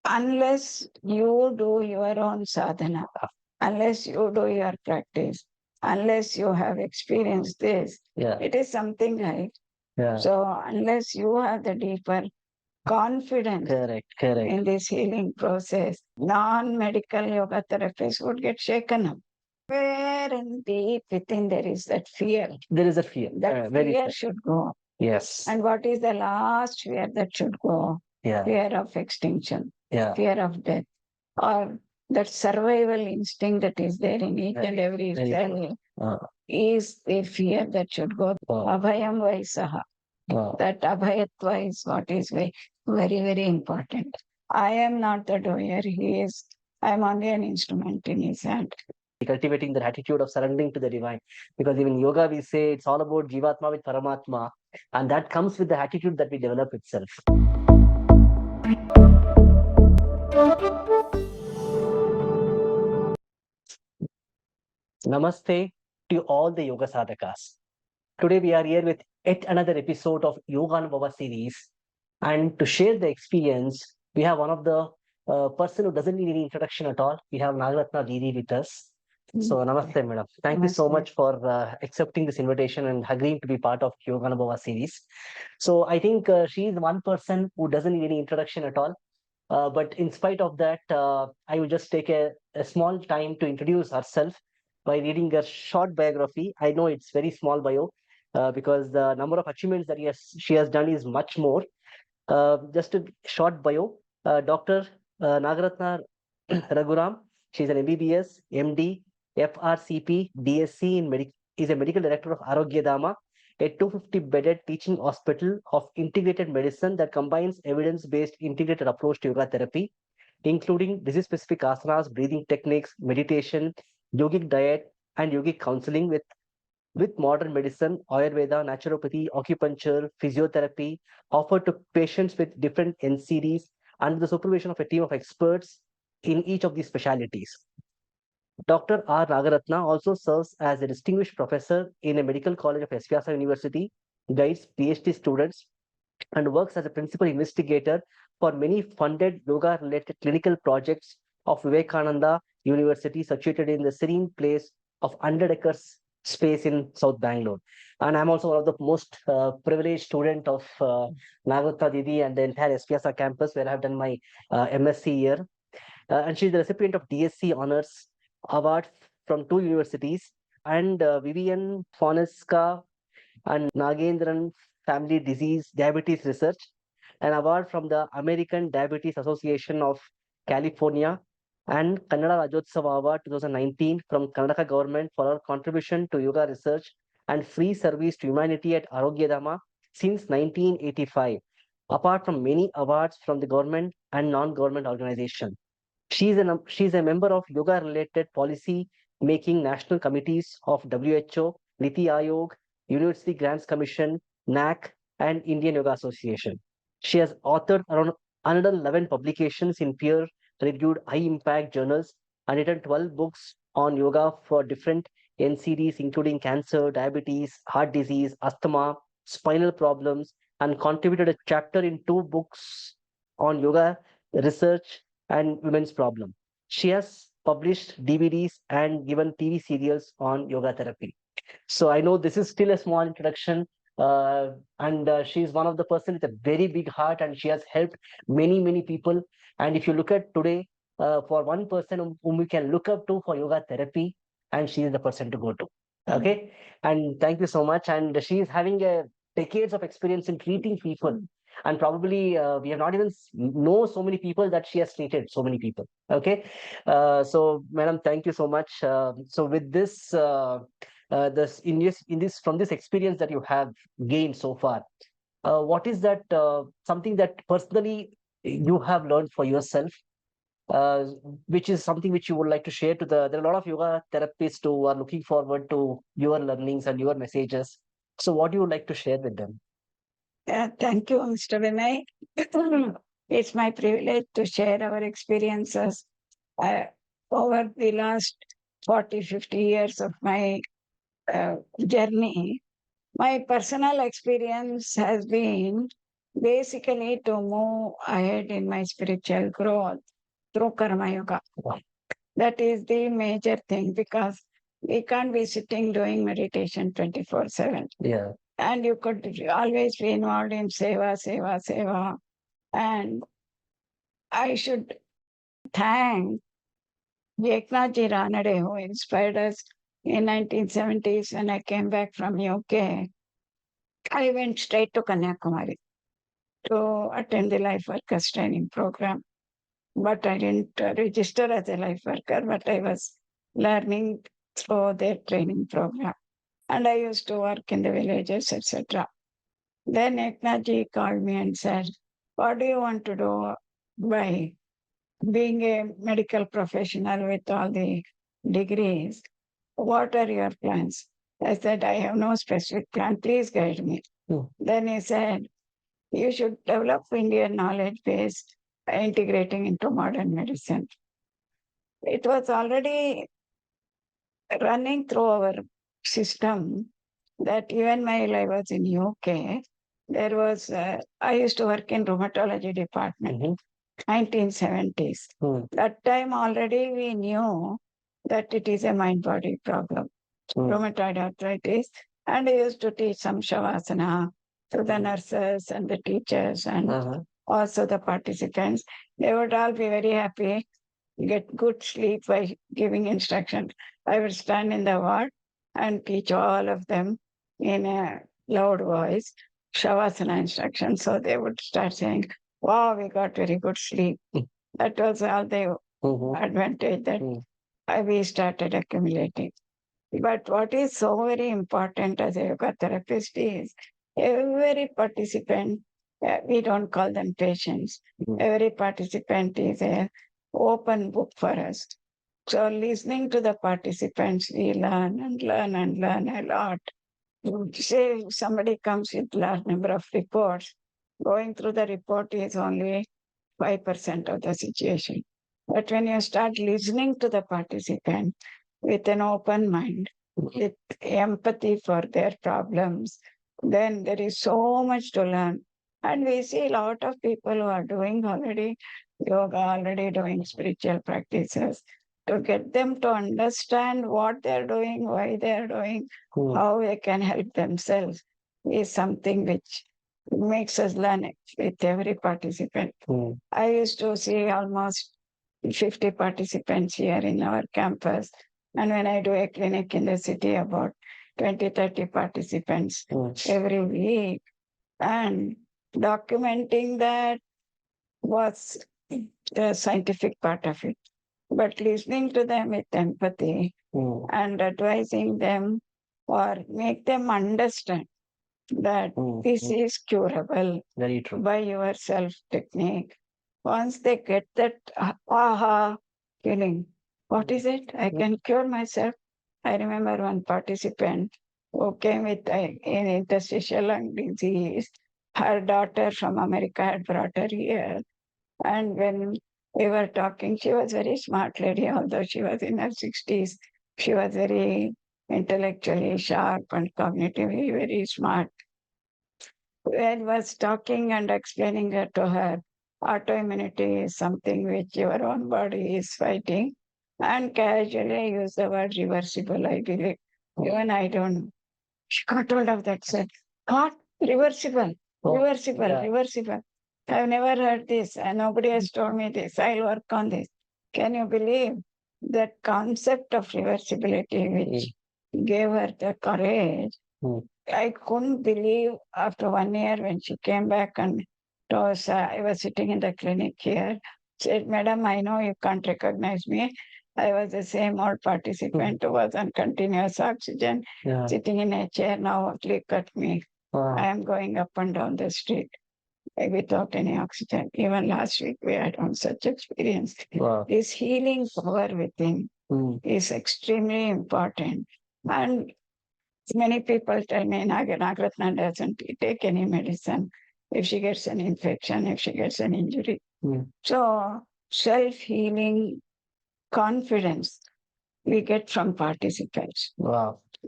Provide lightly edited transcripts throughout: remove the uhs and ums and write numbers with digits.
unless you do your own sadhana, unless you do your practice, unless you have experienced this, it is something like. So unless you have the deeper confidence in this healing process, non-medical yoga therapists would get shaken up. Where and deep within there is that fear. There is a fear. That fear should go. Yes. And what is the last fear that should go? Fear of extinction, fear of death, or that survival instinct that is there in each and every cell is the fear that should go. Abhayam Vaisaha. That abhayatva is what is very, very important. I am not the doer. I am only an instrument in his hand. Cultivating the attitude of surrendering to the divine. Because even yoga, we say it's all about Jivatma with Paramatma. And that comes with the attitude that we develop itself. Namaste to all the yoga sadhakas. Today we are here with yet another episode of Yogānubhava series. And to share the experience, we have one of the person who doesn't need any introduction at all. We have Nagarathna Didi with us. So, namaste, madam. Thank you so much for accepting this invitation and agreeing to be part of Yogānubhava series. So, I think she is one person who doesn't need any introduction at all. But in spite of that, I will just take a small time to introduce herself by reading her short biography. I know it's very small bio because the number of achievements that she has done is much more. Just a short bio. Dr. Nagaratna Raghuram, she's an MBBS, MD.FRCP DSc is a Medical Director of Arogyadhama, a 250-bedded teaching hospital of integrated medicine that combines evidence-based integrated approach to yoga therapy, including disease-specific asanas, breathing techniques, meditation, yogic diet, and yogic counseling with modern medicine, Ayurveda, naturopathy, acupuncture, physiotherapy, offered to patients with different NCDs under the supervision of a team of experts in each of these specialities. Dr. R. Nagarathna also serves as a distinguished professor in a medical college of SVYASA University, guides PhD students, and works as a principal investigator for many funded yoga-related clinical projects of Vivekananda University, situated in the serene place of 100 acres space in South Bangalore. And I'm also one of the most privileged student of Nagarathna Didi and the entire SVYASA campus, where I've done my MSc here. And she's the recipient of DSc Honors Award from 2 universities, and Vivian Fonesca and Nagendran Family Disease Diabetes Research, an award from the American Diabetes Association of California, and Kannada Rajyotsava Award 2019 from Karnataka government for her contribution to yoga research and free service to humanity at Arogyadhama since 1985, apart from many awards from the government and non-government organizations. She's a member of yoga-related policy-making national committees of WHO, Niti Aayog, University Grants Commission, NAC, and Indian Yoga Association. She has authored around 111 publications in peer-reviewed high-impact journals and written 12 books on yoga for different NCDs, including cancer, diabetes, heart disease, asthma, spinal problems, and contributed a chapter in 2 books on yoga research and women's problem. She has published DVDs and given TV serials on yoga therapy. So I know this is still a small introduction, and she's one of the person with a very big heart, and she has helped many people. And if you look at today, for one person whom we can look up to for yoga therapy, and she is the person to go to. Okay, and thank you so much. And she is having a decades of experience in treating people, and probably we have not even know so many people that she has treated so many people. Okay, so madam, thank you so much. So with this this from this experience that you have gained so far, what is that something that personally you have learned for yourself, which is something which you would like to share to there are a lot of yoga therapists who are looking forward to your learnings and your messages. So what do you like to share with them? Thank you, Mr. Vinay. It's my privilege to share our experiences over the last 40, 50 years of my journey. My personal experience has been basically to move ahead in my spiritual growth through Karma Yoga. Wow. That is the major thing, because we can't be sitting doing meditation 24/7. Yeah. And you could always be involved in seva, seva, seva. And I should thank Eknathji Ranade, who inspired us in 1970s when I came back from UK. I went straight to Kanyakumari to attend the life workers training program. But I didn't register as a life worker, but I was learning through their training program. And I used to work in the villages, etc. Then Eknathji called me and said, what do you want to do by being a medical professional with all the degrees? What are your plans? I said, I have no specific plan. Please guide me. Then he said, you should develop Indian knowledge base by integrating into modern medicine. It was already running through our system that even while I was in UK, there was, I used to work in rheumatology department, 1970s. That time already we knew that it is a mind-body problem, rheumatoid arthritis. And I used to teach some Shavasana to the nurses and the teachers and also the participants. They would all be very happy, get good sleep by giving instructions. I would stand in the ward and teach all of them in a loud voice, Shavasana instructions. So they would start saying, wow, we got very good sleep. That was all the advantage that we started accumulating. But what is so very important as a yoga therapist is every participant, we don't call them patients, every participant is an open book for us. So listening to the participants, we learn and learn and learn a lot. Say somebody comes with large number of reports, going through the report is only 5% of the situation. But when you start listening to the participant with an open mind, with empathy for their problems, then there is so much to learn. And we see a lot of people who are doing already yoga, already doing spiritual practices. To get them to understand what they're doing, why they're doing, how they can help themselves is something which makes us learn with every participant. I used to see almost 50 participants here in our campus. And when I do a clinic in the city, about 20, 30 participants every week. And documenting that was the scientific part of it. But listening to them with empathy and advising them or make them understand that this is curable Very true. by your self technique. Once they get that aha feeling, what is it? I can cure myself. I remember one participant who came with an interstitial lung disease. Her daughter from America had brought her here. And when we were talking, she was a very smart lady, although she was in her 60s. She was very intellectually sharp and cognitively very smart. I was talking and explaining to her, autoimmunity is something which your own body is fighting. And casually I use the word reversible, I believe. Even I don't know. She got hold of that, said, what? Reversible, reversible, reversible. I've never heard this, and nobody has told me this. I'll work on this. Can you believe that concept of reversibility, which gave her the courage? I couldn't believe after 1 year when she came back and I was sitting in the clinic here, said, Madam, I know you can't recognize me. I was the same old participant who was on continuous oxygen, sitting in a chair. Now look at me. I am going up and down the street without any oxygen. Even last week we had on such experience. This healing power within is extremely important. And many people tell me Nagaratna doesn't take any medicine if she gets an infection, if she gets an injury. So self-healing confidence we get from participants.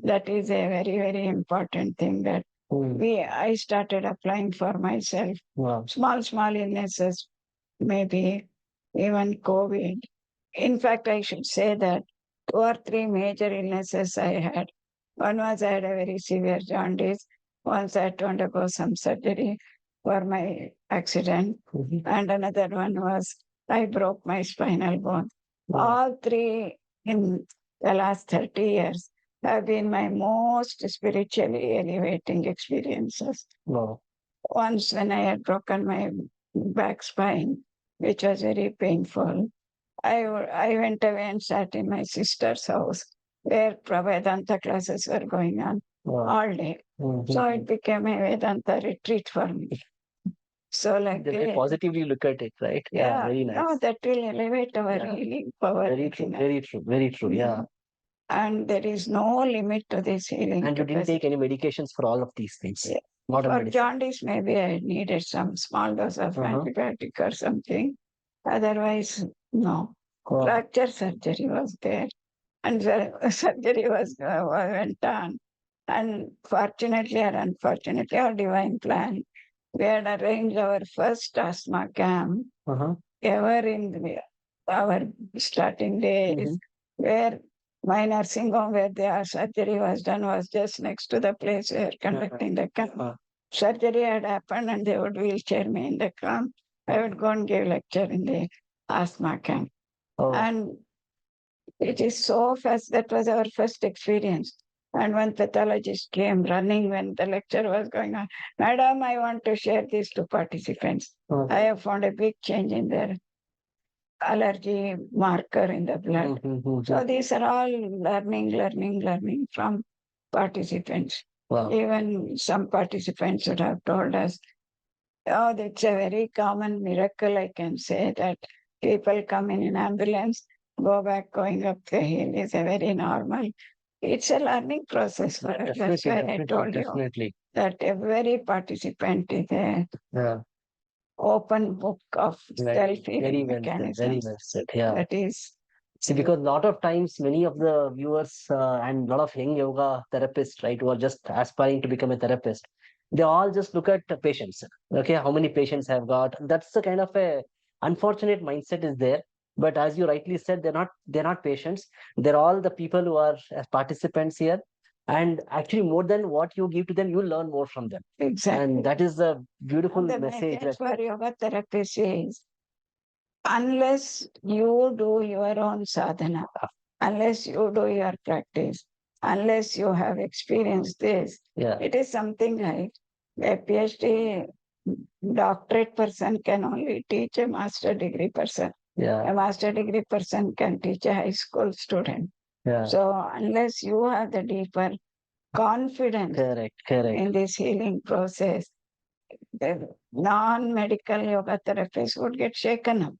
That is a very, very important thing that I started applying for myself. Wow. Small illnesses, maybe even COVID. In fact, I should say that 2 or 3 major illnesses I had. One was I had a very severe jaundice. Once I had to undergo some surgery for my accident. And another one was I broke my spinal bone. Wow. All three in the last 30 years have been my most spiritually elevating experiences. Wow. Once when I had broken my back spine, which was very painful, I went away and sat in my sister's house where Vedanta classes were going on all day. So it became a Vedanta retreat for me. So like They positively look at it, right? Yeah, very nice. no, that will elevate our healing power. Very true, very true, very true. Yeah. And there is no limit to this healing. And you didn't take any medications for all of these things. Yeah. Not a For medicine. jaundice, maybe I needed some small dose of antibiotic or something. Otherwise, no. Fracture surgery was there. And surgery went on. And fortunately or unfortunately, our divine plan, we had arranged our first asthma camp ever in our starting days, where my nursing home where the surgery was done was just next to the place where conducting the camp. Surgery had happened and they would wheelchair me in the camp. I would go and give lecture in the asthma camp. And it is so fast. That was our first experience. And one pathologist came running when the lecture was going on. Madam, I want to share this to participants. I have found a big change in their allergy marker in the blood. So these are all learning from participants. Wow. Even some participants would have told us, oh, it's a very common miracle, I can say, that people come in an ambulance, go back going up the hill is a very normal. It's a learning process for us. That's why I told you that every participant is a open book of self-healing mechanisms. Very well said. Yeah. That is. See, because a lot of times, many of the viewers and a lot of young yoga therapists, right, who are just aspiring to become a therapist, they all just look at the patients. Okay, how many patients have got? That's the kind of a unfortunate mindset is there. But as you rightly said, they're not patients. They're all the people who are as participants here. And actually, more than what you give to them, you learn more from them. Exactly. And that is a beautiful And the message. message for yoga therapists is, unless you do your own sadhana, unless you do your practice, unless you have experienced this, it is something like a PhD doctorate person can only teach a master degree person. A master degree person can teach a high school student. So unless you have the deeper confidence in this healing process, the non-medical yoga therapists would get shaken up.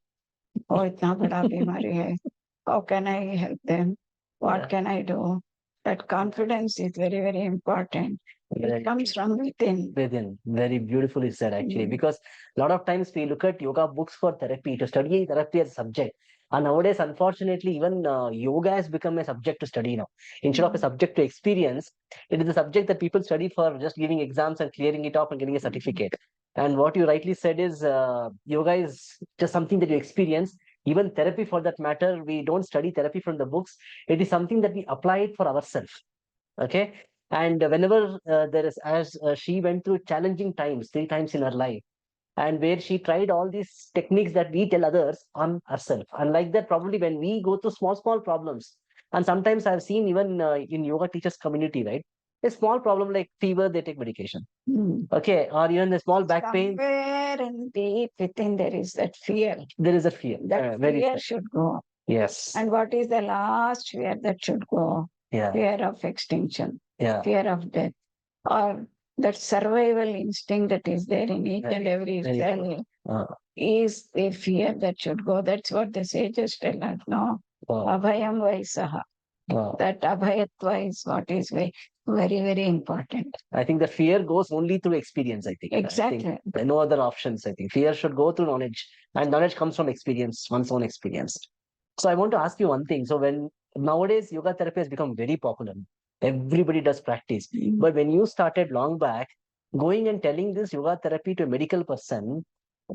Oh, itna bada bimari hai. How can I help them? What can I do? That confidence is very, very important. It comes from within. Very beautifully said, actually, because a lot of times we look at yoga books for therapy, to study therapy as a subject. And nowadays, unfortunately, even yoga has become a subject to study now. Instead of a subject to experience, it is a subject that people study for just giving exams and clearing it off and getting a certificate. And what you rightly said is yoga is just something that you experience. Even therapy, for that matter, we don't study therapy from the books. It is something that we apply it for ourselves. Okay. And whenever there is, as she went through challenging times, 3 times in her life, and where she tried all these techniques that we tell others on herself. And like that, probably when we go through small problems, and sometimes I've seen even in yoga teachers community, right? A small problem like fever, they take medication. Okay. Or even a small back pain. Somewhere in deep within there is that fear. There is a fear. That fear should go. Yes. And what is the last fear that should go? Fear of extinction. Fear of death. Or that survival instinct that is there in each and every cell is the fear that should go. That's what the sages tell us, no? Abhayam vaisaha. That abhayatva is what is very, very important. I think the fear goes only through experience, I think. Exactly. I think no other options, I think. Fear should go through knowledge. And knowledge comes from experience, one's own experience. So I want to ask you one thing. So when nowadays yoga therapy has become very popular, Everybody does practice. But when you started long back, going and telling this yoga therapy to a medical person,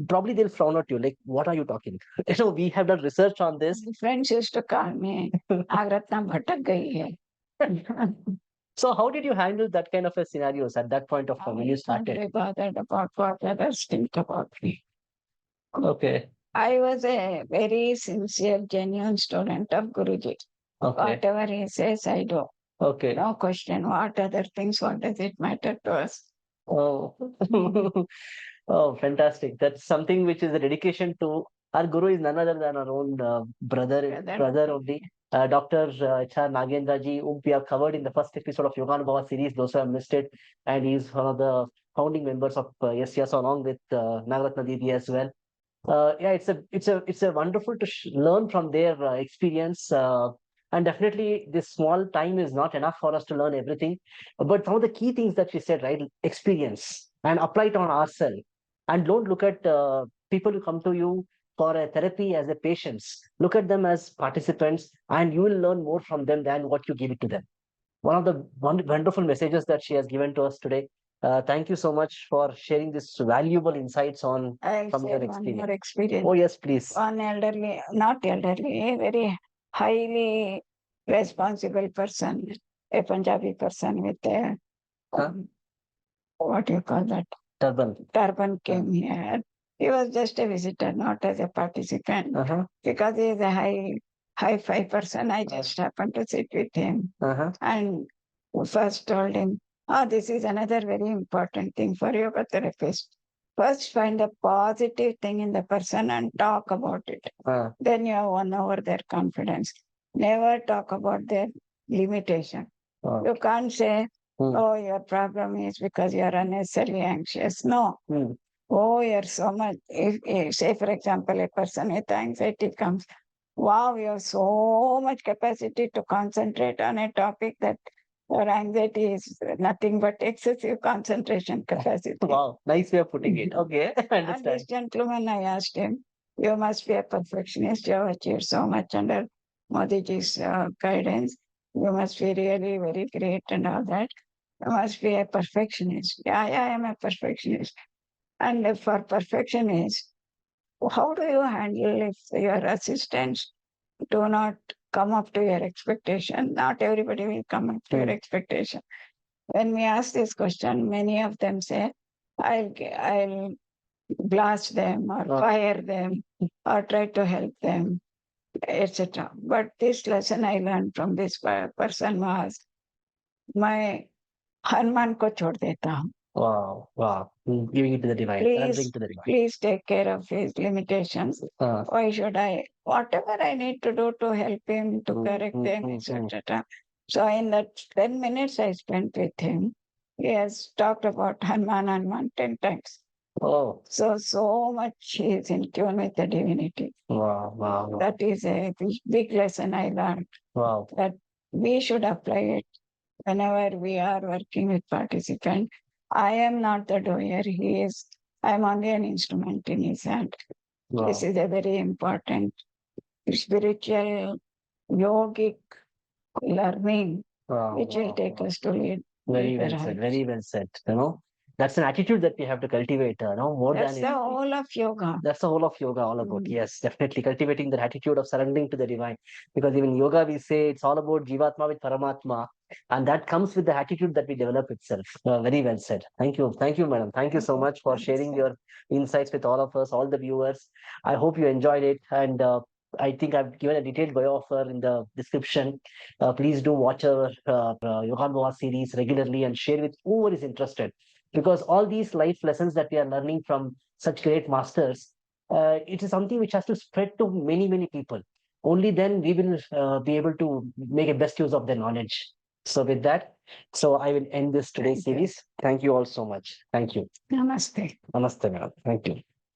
probably they'll frown at you, like, what are you talking? We have done research on this. Friends used to call me, Nagaratna bhatak gayi hai. So how did you handle that kind of a scenarios at that point of time when you started? I was bothered about what others think about me. Okay. I was a very sincere, genuine student of Guruji. Okay. Whatever he says, I do. Okay. No question. What other things, what does it matter to us? Oh. Oh, fantastic. That's something which is a dedication to our guru is none other than our own brother only. Dr. H.R. Nagendra ji, whom we have covered in the first episode of Yogānubhava series, those who have missed it, and he's one of the founding members of SVYASA along with Nagarathna Didi as well. Yeah, it's a wonderful to learn from their experience. And definitely, this small time is not enough for us to learn everything. But some of the key things that she said, right? Experience and apply it on ourselves. And don't look at people who come to you for a therapy as a patients. Look at them as participants, and you will learn more from them than what you give it to them. One of the wonderful messages that she has given to us today. Thank you so much for sharing this valuable insights on from your experience. Oh yes, please. One elderly, not elderly, a very highly responsible person, a Punjabi person with a what do you call that? Turban came here. He was just a visitor, not as a participant. Because he is a high-fi person, I just happened to sit with him. And first told him, this is another very important thing for yoga therapist. First find the positive thing in the person and talk about it. Then you have won over their confidence. Never talk about their limitation. You can't say, oh, your problem is because you're unnecessarily anxious. No. Oh, you're so much. If, say, for example, a person with anxiety comes, wow, you have so much capacity to concentrate on a topic that your anxiety is nothing but excessive concentration capacity. Wow, nice way of putting it. Okay, I understand. And this gentleman, I asked him, you must be a perfectionist. You have achieved so much under Modiji's guidance. You must be really very great and all that. You must be a perfectionist. Yeah, I am a perfectionist. And for perfectionist, how do you handle if your assistants do not come up to your expectation? Not everybody will come up to your expectation. When we ask this question, many of them say, I'll blast them or fire them or try to help them, etc. But this lesson I learned from this person was, my Hanuman ko chhod deta hu. Wow. Giving it to the divine. Please take care of his limitations. Why should I? Whatever I need to do to help him, to correct them, etc. So in that 10 minutes I spent with him, he has talked about Hanuman 10 times. So much he is in tune with the divinity. Wow. That is a big lesson I learned. That we should apply it whenever we are working with participants. I am not the doer. I am only an instrument in his hand. This is a very important spiritual, yogic learning, which will take us to lead. Very well said. That's an attitude that we have to cultivate. That's the whole of yoga. That's the whole of yoga all about. Yes, definitely cultivating that attitude of surrendering to the divine. Because even yoga, we say it's all about Jivatma with Paramatma. And that comes with the attitude that we develop itself. Very well said. Thank you, madam. Thank you so much for sharing your insights with all of us, all the viewers. I hope you enjoyed it. And I think I've given a detailed bio of her in the description. Please do watch our Yogānubhava series regularly and share with whoever is interested. Because all these life lessons that we are learning from such great masters, it is something which has to spread to many people. Only then we will be able to make a best use of their knowledge. So with that, I will end this today's series. Thank you all so much. Thank you. Namaste. Namaste, madam. Thank you.